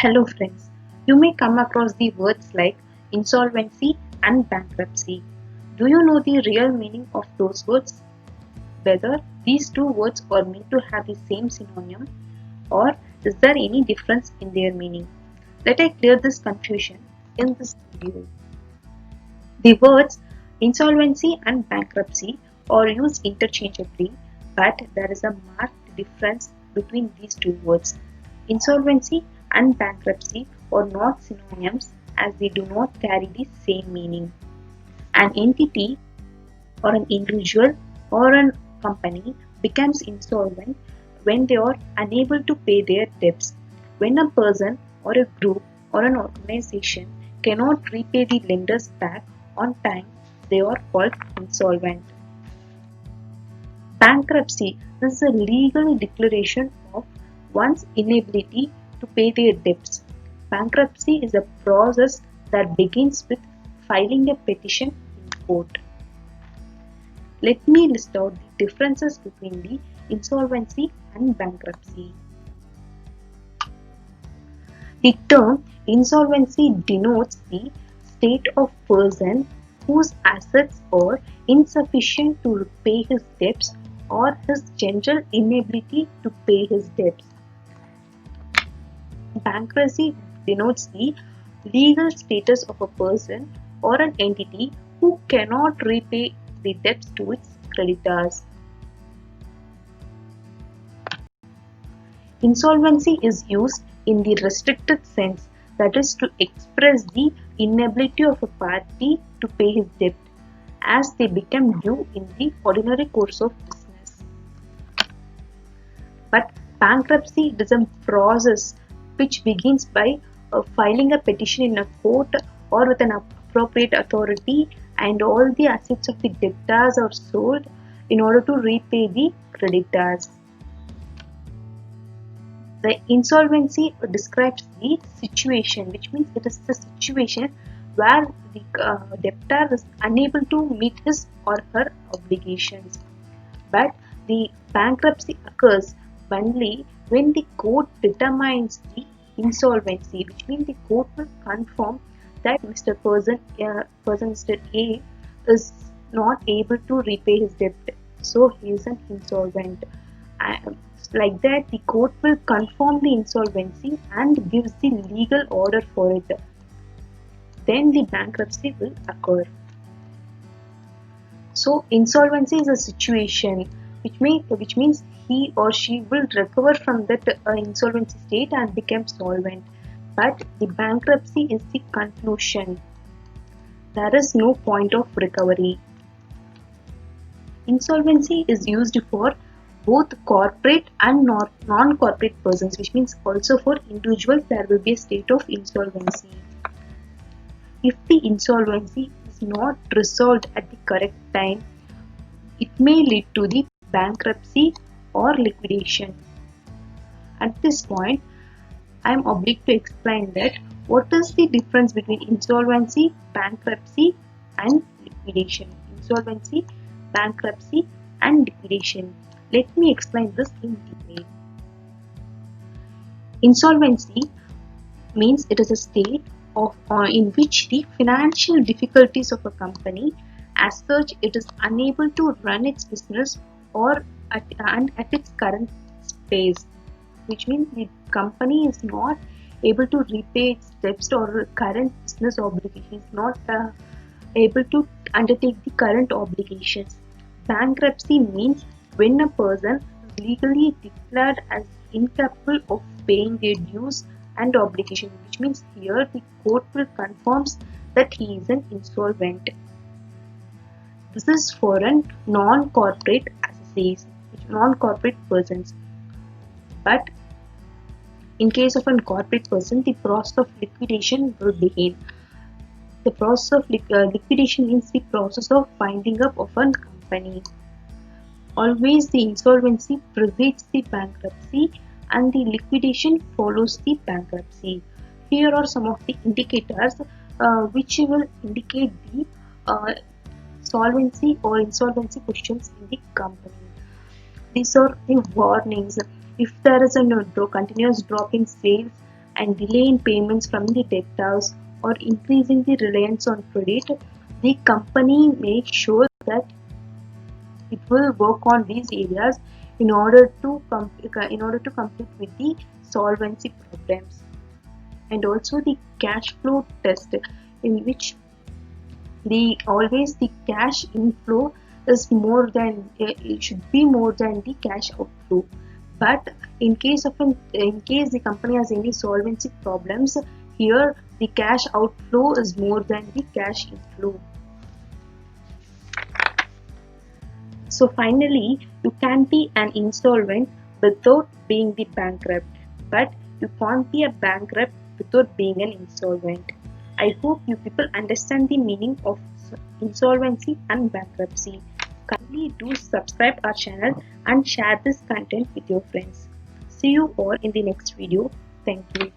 Hello friends, you may come across the words like insolvency and bankruptcy. Do you know the real meaning of those words? Whether these two words are meant to have the same synonym or is there any difference in their meaning? Let I clear this confusion in this video. The words insolvency and bankruptcy are used interchangeably, but there is a marked difference between these two words. Insolvency and bankruptcy are not synonyms as they do not carry the same meaning. An entity or an individual or a company becomes insolvent when they are unable to pay their debts. When a person or a group or an organization cannot repay the lenders back on time, they are called insolvent. Bankruptcy is a legal declaration of one's inability to pay their debts. Bankruptcy is a process that begins with filing a petition in court. Let me list out the differences between the insolvency and bankruptcy. The term insolvency denotes the state of person whose assets are insufficient to repay his debts or his general inability to pay his debts. Bankruptcy denotes the legal status of a person or an entity who cannot repay the debts to its creditors. Insolvency is used in the restricted sense, that is to express the inability of a party to pay his debt as they become due in the ordinary course of business. But bankruptcy is a process which begins by filing a petition in a court or with an appropriate authority, and all the assets of the debtors are sold in order to repay the creditors. The insolvency describes the situation, which means it is the situation where the debtor is unable to meet his or her obligations. But the bankruptcy occurs only when the court determines the insolvency, which means the court will confirm that Mr. Mr. A is not able to repay his debt, so he is an insolvent. Like that, the court will confirm the insolvency and gives the legal order for it. Then the bankruptcy will occur. So insolvency is a situation which means he or she will recover from that insolvency state and become solvent. But the bankruptcy is the conclusion. There is no point of recovery. Insolvency is used for both corporate and non-corporate persons, which means also for individuals there will be a state of insolvency. If the insolvency is not resolved at the correct time, it may lead to the bankruptcy or liquidation. At this point, I am obliged to explain that what is the difference between insolvency, bankruptcy and liquidation. Insolvency, bankruptcy and liquidation. Let me explain this in detail. Insolvency means it is a state in which the financial difficulties of a company, as such, it is unable to run its business or at its current pace, which means the company is not able to repay its debts or current business obligations, not able to undertake the current obligations. Bankruptcy means when a person is legally declared as incapable of paying their dues and obligations, which means here the court will confirm that he is an insolvent. This is for a non-corporate associates, non-corporate persons. But in case of a corporate person, the process of liquidation will begin. The process of liquidation means the process of winding up of a company. Always the insolvency precedes the bankruptcy and the liquidation follows the bankruptcy. Here are some of the indicators which will indicate the solvency or insolvency questions in the company. These are the warnings. If there is a continuous drop in sales, and delay in payments from the debtors or increasing the reliance on credit, the company makes sure that it will work on these areas in order to complete with the solvency problems. And also the cash flow test, in which the cash inflow is more than it should be more than the cash outflow. But in case the company has any solvency problems, here the cash outflow is more than the cash inflow. So finally, you can be an insolvent without being the bankrupt, but you can't be a bankrupt without being an insolvent. I hope you people understand the meaning of insolvency and bankruptcy. Kindly do subscribe our channel and share this content with your friends. See you all in the next video. Thank you.